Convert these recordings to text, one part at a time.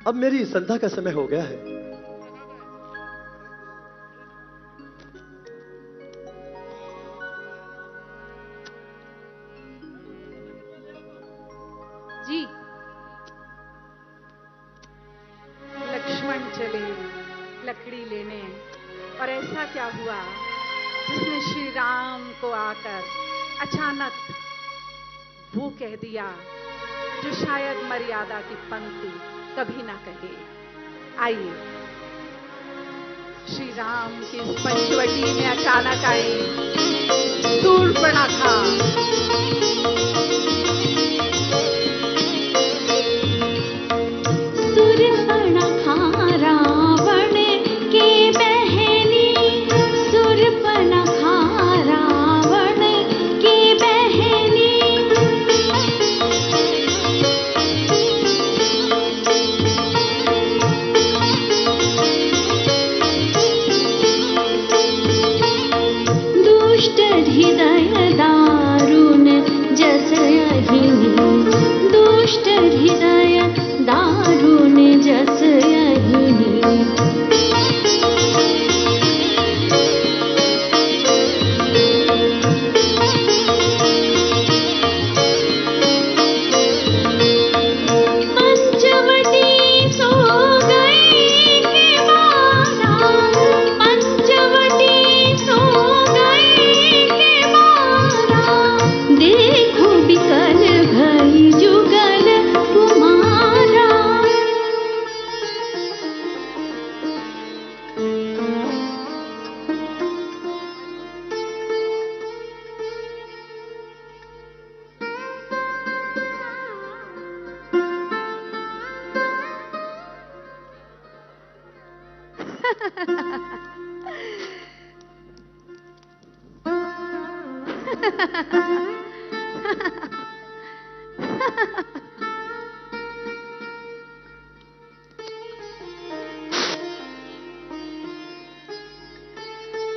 अब मेरी संध्या का समय हो गया है। जी, लक्ष्मण चले लकड़ी लेने, और ऐसा क्या हुआ जिसने श्री राम को आकर अचानक वो कह दिया जो शायद मर्यादा की पंक्ति कभी ना कहे। आइए, श्री राम की इस पंचवटी में अचानक आए शूर्पणखा।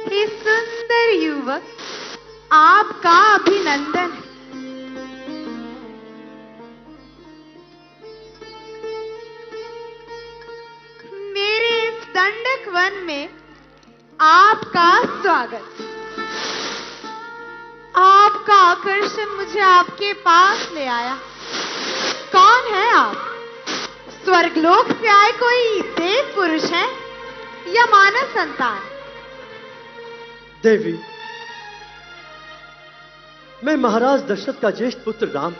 हे सुंदर युवक, आपका अभिनंदन। मेरे इस दंडक वन में आपका स्वागत। आपका आकर्षण मुझे आपके पास ले आया। कौन है आप? स्वर्गलोक से आए कोई देव पुरुष है या मानव संतान? देवी, मैं महाराज दशरथ का ज्येष्ठ पुत्र राम।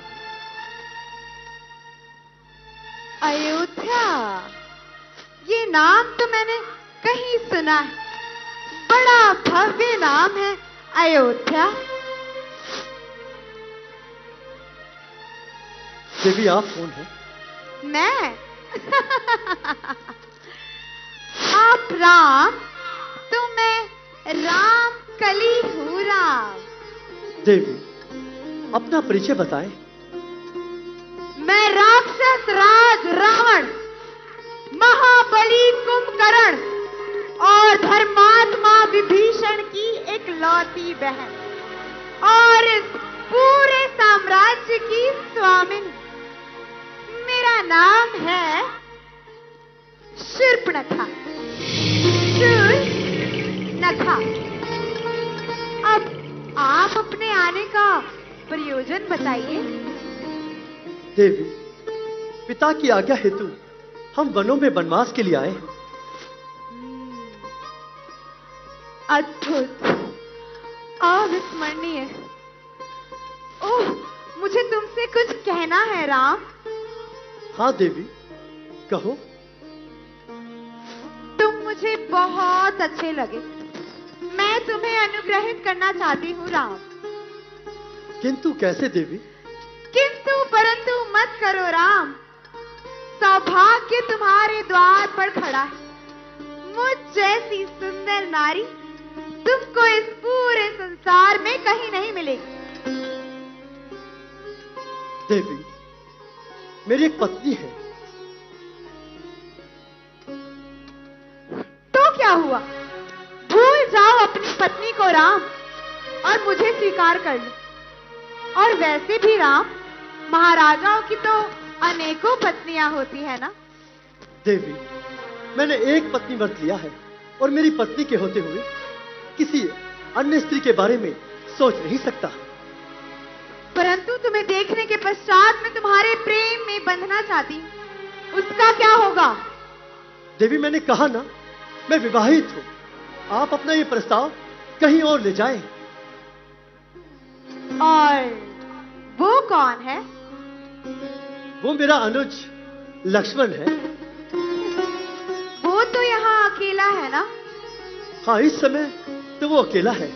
अयोध्या, ये नाम तो मैंने कहीं सुना है। बड़ा भव्य नाम है अयोध्या। देवी, आप कौन हैं? मैं आप राम, तो मैं राम कली हूँ राम। देवी, अपना परिचय बताएं। मैं राक्षस राज रावण, महाबली कुंभकर्ण और धर्मात्मा विभीषण की एक लौती बहन, और इस पूरे साम्राज्य की स्वामिनी। मेरा नाम है शूर्पणखा। शूर्पणखा। अब आप अपने आने का प्रयोजन बताइए। देवी, पिता की आज्ञा हेतु हम वनों में वनवास के लिए आए। अद्भुत, अविस्मरणीय। ओह, मुझे तुमसे कुछ कहना है राम। हाँ देवी, कहो। तुम मुझे बहुत अच्छे लगे। मैं तुम्हें अनुग्रहित करना चाहती हूँ राम। किंतु कैसे देवी? किंतु परंतु मत करो राम। सौभाग्य तुम्हारे द्वार पर खड़ा है। मुझ जैसी सुंदर नारी तुमको इस पूरे संसार में कहीं नहीं मिलेगी। देवी, मेरी एक पत्नी है। तो क्या हुआ? भूल जाओ अपनी पत्नी को राम, और मुझे स्वीकार कर लो। और वैसे भी राम, महाराजाओं की तो अनेकों पत्नियां होती है ना। देवी, मैंने एक पत्नी व्रत लिया है और मेरी पत्नी के होते हुए किसी अन्य स्त्री के बारे में सोच नहीं सकता। परंतु तुम्हें देखने के पश्चात मैं तुम्हारे प्रेम में बंधना चाहती हूँ, उसका क्या होगा? देवी, मैंने कहा ना, मैं विवाहित हूं। आप अपना ये प्रस्ताव कहीं और ले जाएं। और वो कौन है? वो मेरा अनुज लक्ष्मण है। वो तो यहाँ अकेला है ना? हाँ, इस समय तो वो अकेला है।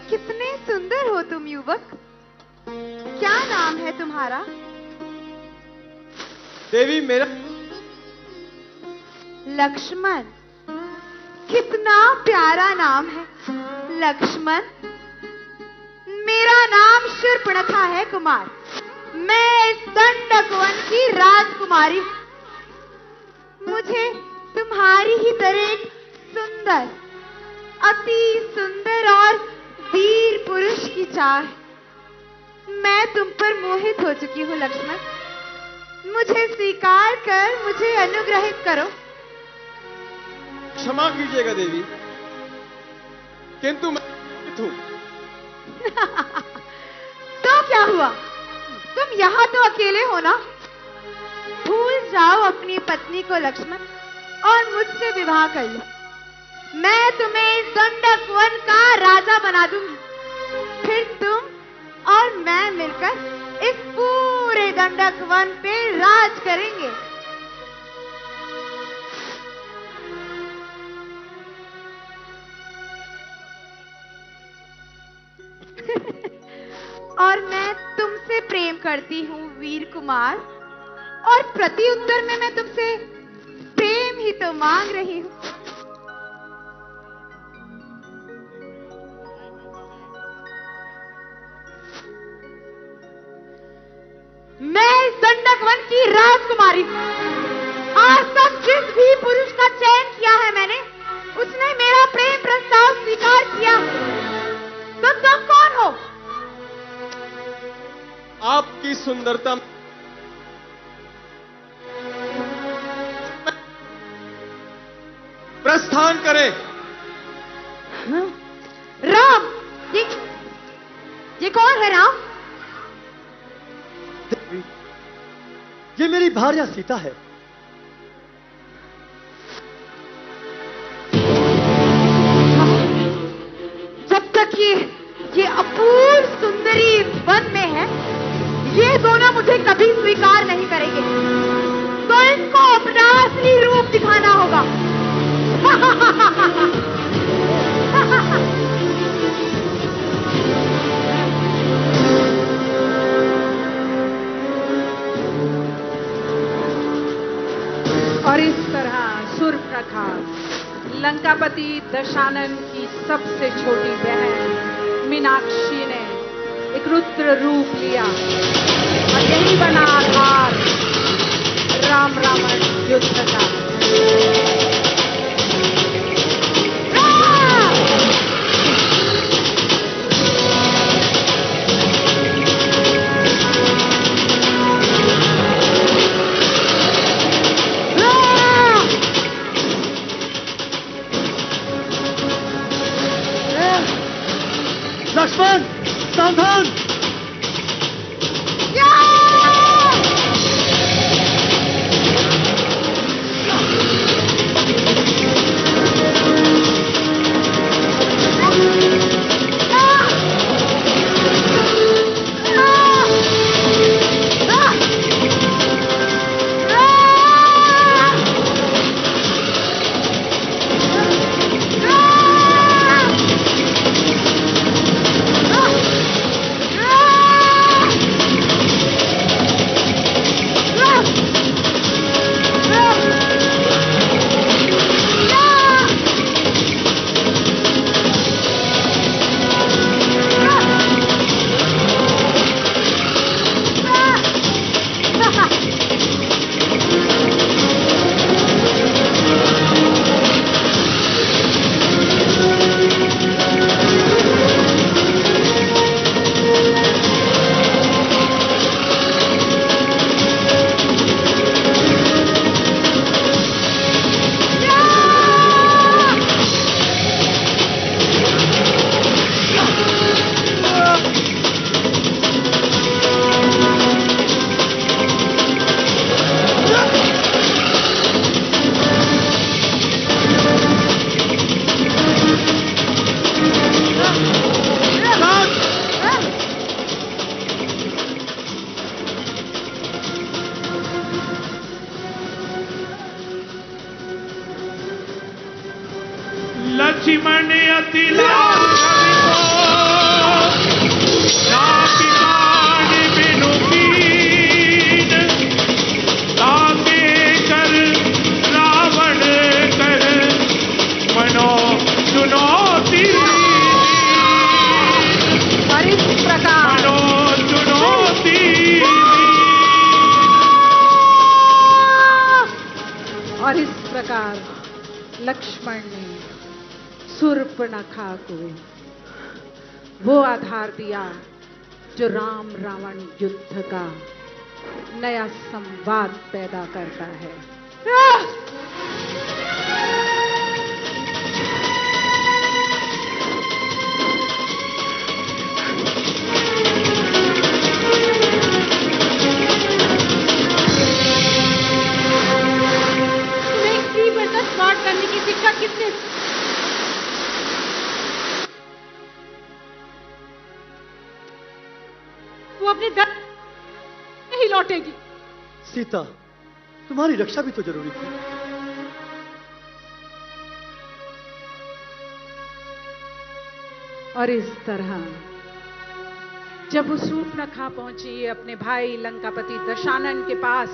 कितने सुंदर हो तुम युवक। क्या नाम है तुम्हारा? देवी, मेरा लक्ष्मण। कितना प्यारा नाम है लक्ष्मण। मेरा नाम शूर्पणखा है कुमार। मैं इस दंडक वन की राजकुमारी हूं। मुझे तुम्हारी ही तरह एक सुंदर, अति सुंदर और वीर पुरुष की चाह है। मैं तुम पर मोहित हो चुकी हूँ लक्ष्मण। मुझे स्वीकार कर, मुझे अनुग्रहित करो। क्षमा कीजिएगा देवी, किंतु मैं हूं। तो क्या हुआ? तुम यहाँ तो अकेले हो ना? भूल जाओ अपनी पत्नी को लक्ष्मण और मुझसे विवाह कर लो। मैं तुम्हें इस दंडक वन का राजा बना दूंगी। फिर तुम और मैं मिलकर इस पूरे दंडक वन पे राज करेंगे। और मैं तुमसे प्रेम करती हूँ वीर कुमार, और प्रति उत्तर में मैं तुमसे प्रेम ही तो मांग रही हूँ। मैं इस दंडक वन की राजकुमारी हूँ। आज तक जिस भी पुरुष का चयन किया है मैंने, उसने मेरा प्रेम प्रस्ताव स्वीकार किया। तो तुम कौन हो? आपकी सुंदरता प्रस्थान करें। राम, ये कौन है राम? देवी, ये मेरी भार्या सीता है। जब तक ये अपूर्व सुंदरी वन में है, ये दोनों मुझे कभी स्वीकार नहीं करेंगे। तो इनको अपना असली रूप दिखाना होगा। और इस तरह शूर्पणखा लंकापति दशानन की सबसे छोटी बहन मीनाक्षी ने एक रुद्र रूप लिया और यही बना आधार राम रावण युद्ध का। लक्ष्मण, सावधान! मन अति लाघव नाकि कान बिनु कीन ताके कर रावण कर मनो चुनौती और इस प्रकार मनो चुनौती और इस प्रकार लक्ष्मण ने शूर्पणखा को वो आधार दिया जो राम रावण युद्ध का नया संवाद पैदा करता है। स्मार्ट करने की शिक्षा किसने? वो अपने दर नहीं लौटेगी। सीता, तुम्हारी रक्षा भी तो जरूरी थी। और इस तरह जब वो शूर्पणखा पहुंची अपने भाई लंकापति दशानन के पास,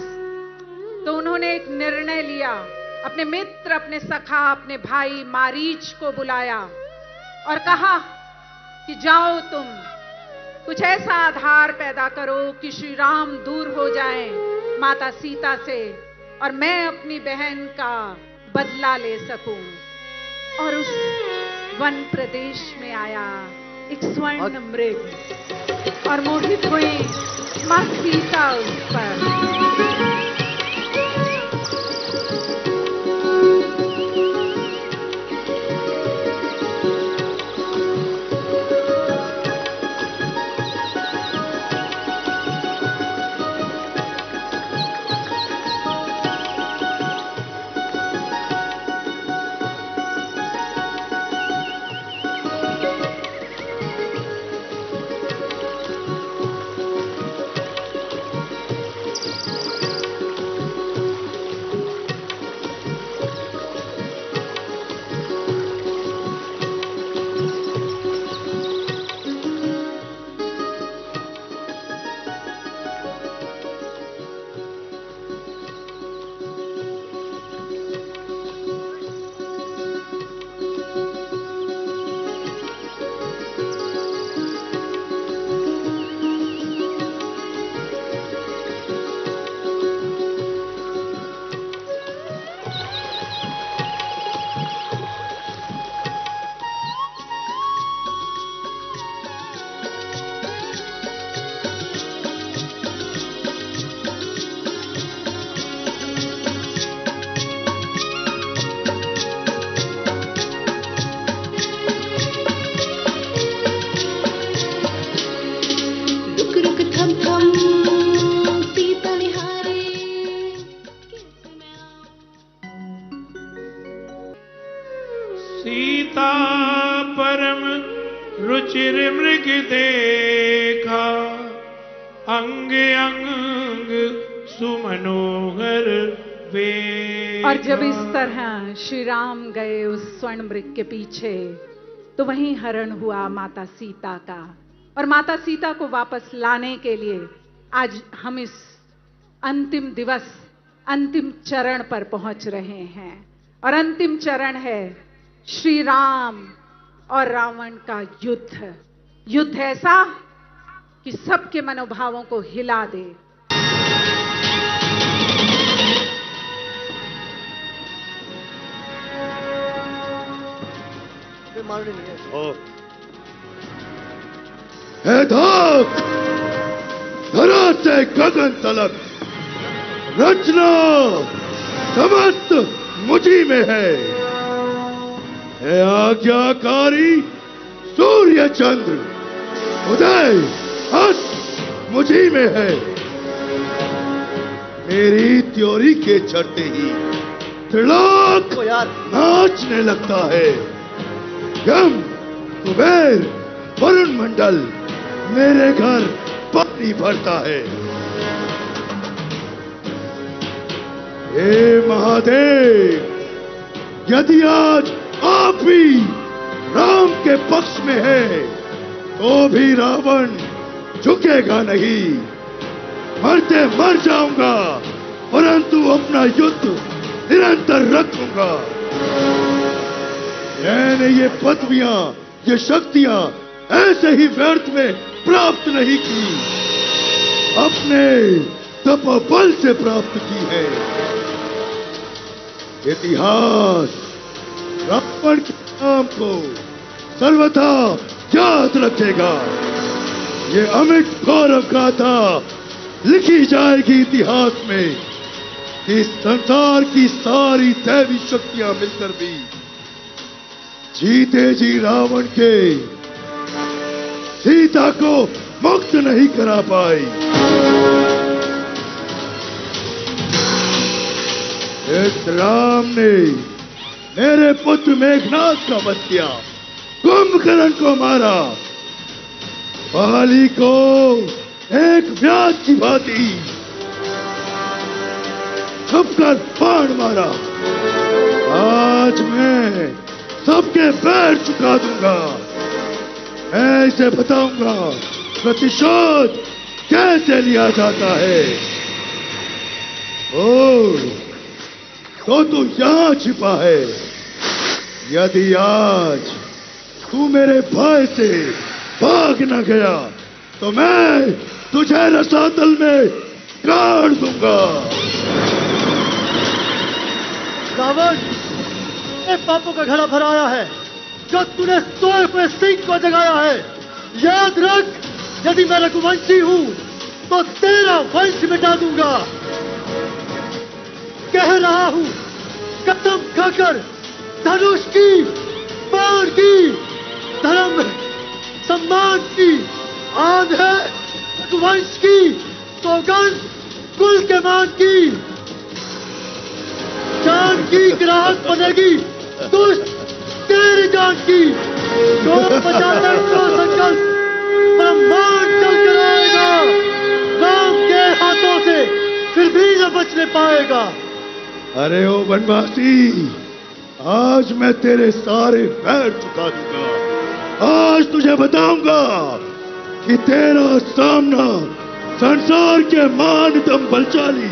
तो उन्होंने एक निर्णय लिया। अपने मित्र, अपने सखा, अपने भाई मारीच को बुलाया और कहा कि जाओ तुम कुछ ऐसा आधार पैदा करो कि श्री राम दूर हो जाएं माता सीता से और मैं अपनी बहन का बदला ले सकूं। और उस वन प्रदेश में आया एक स्वर्ण मृग और मोहित हुई मां सीता उस पर। सीता परम रुचिर मृग देखा अंग अंग सुमनोहर वे। और जब इस तरह श्री राम गए उस स्वर्ण मृग के पीछे, तो वहीं हरण हुआ माता सीता का। और माता सीता को वापस लाने के लिए आज हम इस अंतिम दिवस, अंतिम चरण पर पहुंच रहे हैं। और अंतिम चरण है श्री राम और रावण का युद्ध। युद्ध ऐसा कि सबके मनोभावों को हिला दे। मारने नहीं है। हे धाक, धरा से गगन तलक रचना समस्त मुझी में है। हे आज्ञाकारी सूर्य चंद्र उदय अस्त मुझी में है। मेरी त्योरी के चढ़ते ही त्रिलोक तो यार नाचने लगता है। यम कुबेर वरुण मंडल मेरे घर पानी भरता है। हे महादेव, यदि आज आप भी राम के पक्ष में है तो भी रावण झुकेगा नहीं। मरते मर जाऊंगा परंतु अपना युद्ध निरंतर रखूंगा। मैंने ये पदवियां, ये शक्तियां ऐसे ही व्यर्थ में प्राप्त नहीं की, अपने तपोबल से प्राप्त की है। इतिहास रावण के नाम को सर्वथा याद रखेगा। ये अमिट गौरव गाथा लिखी जाएगी इतिहास में कि संसार की सारी दैवी शक्तियां मिलकर भी जीते जी रावण के सीता को मुक्त नहीं करा पाई। इस राम ने मेरे पुत्र मेघनाथ का वध किया, कुंभकर्ण को मारा, बाली को एक व्याध की भांति छुपकर बाण मारा। आज मैं सबके पैर चुका दूंगा। मैं इसे बताऊंगा प्रतिशोध कैसे लिया जाता है। ओ तो तू यहां छिपा है। यदि आज तू मेरे भय से भाग न गया तो मैं तुझे रसातल में गाड़ दूंगा। रावण, ये पापों का घड़ा भराया है जो तूने सोए हुए सिंह को जगाया है। याद रख, यदि मैं रघुवंशी हूं तो तेरा वंश मिटा दूंगा। कह रहा हूं, कसम खाकर धनुष की, बाण की, धर्म सम्मान की, आन है रघुवंश की, सौगंध कुल के मान की। जान की ग्राहक बनेगी दुष्ट तेरी जान की। जो बचाता तो संकल्प ब्रह्मांड चल कर आएगा। राम के हाथों से फिर भी न बचने पाएगा। अरे ओ वनवासी, आज मैं तेरे सारे पैर चुका दूंगा। आज तुझे बताऊंगा कि तेरा सामना संसार के मानतम बलशाली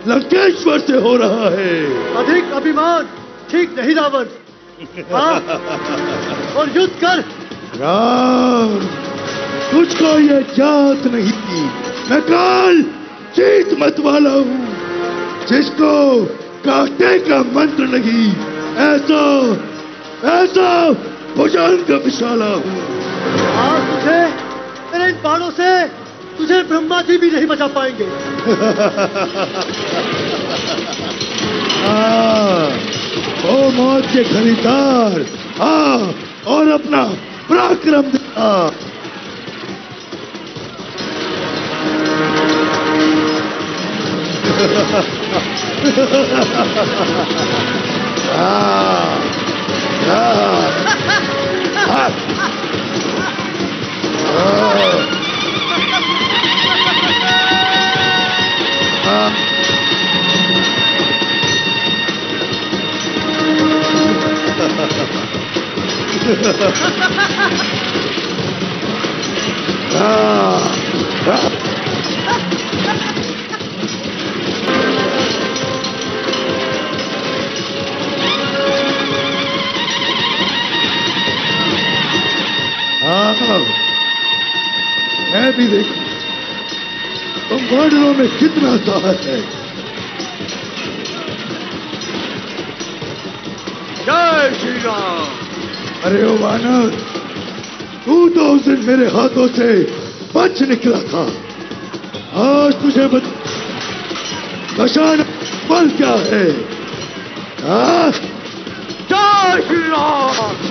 लंकेश्वर से हो रहा है। अधिक अभिमान ठीक नहीं रावण। हाँ, और युद्ध कर। राम, तुझको ये ज्ञात नहीं कि मैं काल जीत मत वाला हूँ, जिसको काटे का मंत्र नहीं, ऐसा ऐसा भुजंग विशाला हूँ। आज तुझे मेरे इन बाणों से तुझे ब्रह्मा जी भी नहीं बचा पाएंगे। ओ मौत के खरीदार, और अपना पराक्रम दिखा। मैं भी देखूं तुम वानरों में कितना साहस है। जय श्री राम। अरे ओ वानर, तू तो उस दिन मेरे हाथों से बच निकला था। आज तुझे बचाना फल क्या है? जय श्री राम।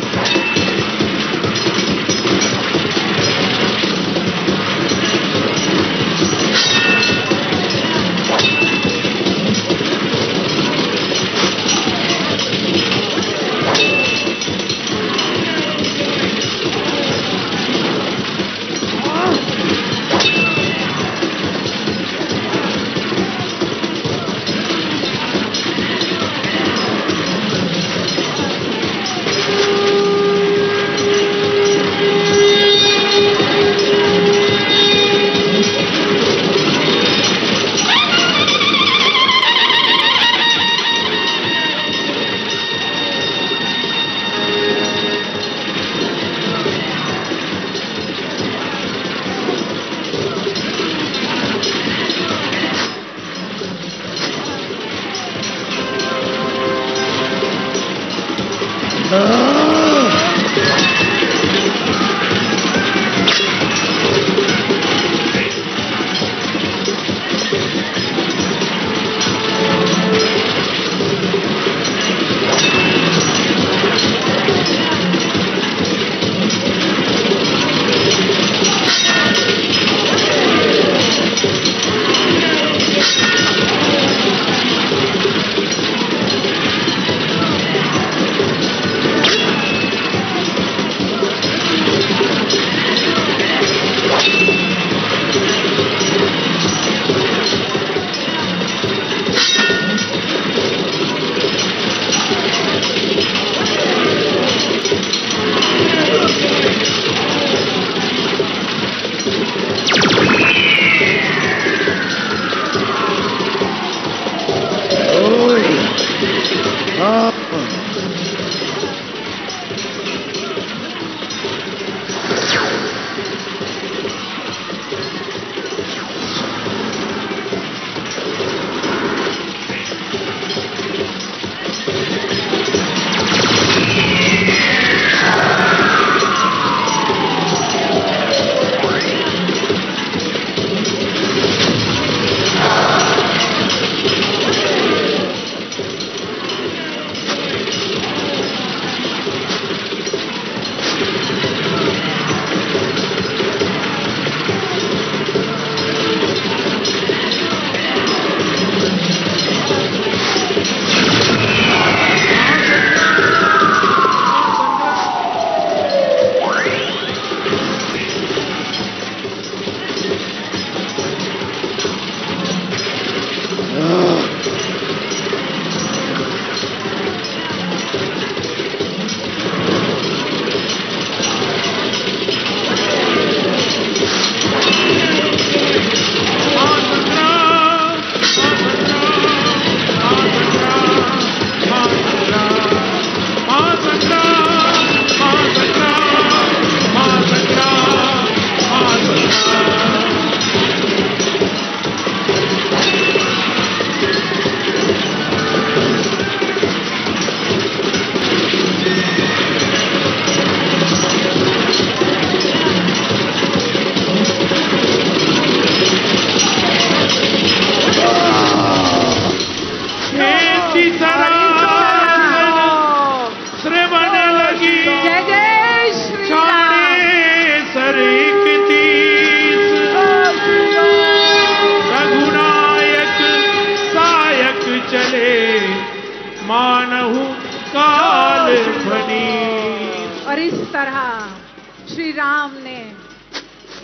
राम ने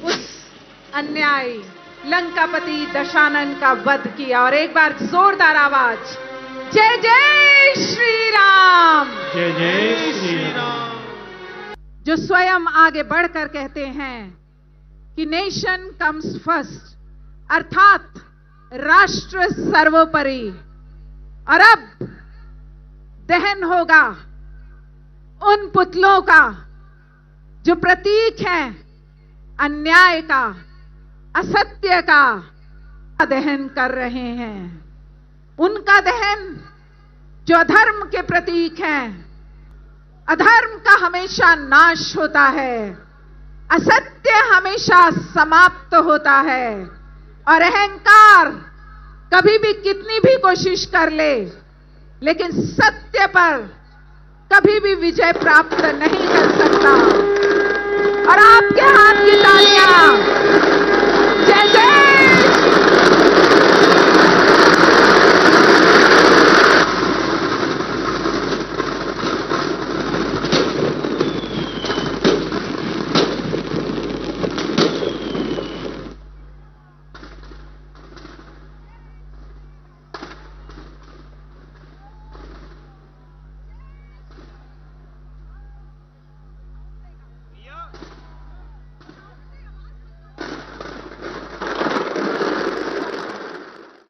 उस अन्यायी लंकापति दशानन का वध किया। और एक बार जोरदार आवाज, जय जय श्री राम। जय जय श्री राम। जो स्वयं आगे बढ़कर कहते हैं कि नेशन कम्स फर्स्ट, अर्थात राष्ट्र सर्वोपरि। और अब दहन होगा उन पुतलों का जो प्रतीक हैं अन्याय का, असत्य का दहन कर रहे हैं। उनका दहन जो अधर्म के प्रतीक हैं। अधर्म का हमेशा नाश होता है, असत्य हमेशा समाप्त होता है, और अहंकार कभी भी कितनी भी कोशिश कर ले लेकिन सत्य पर कभी भी विजय प्राप्त नहीं कर सकता। और आपके हाथ की तालियां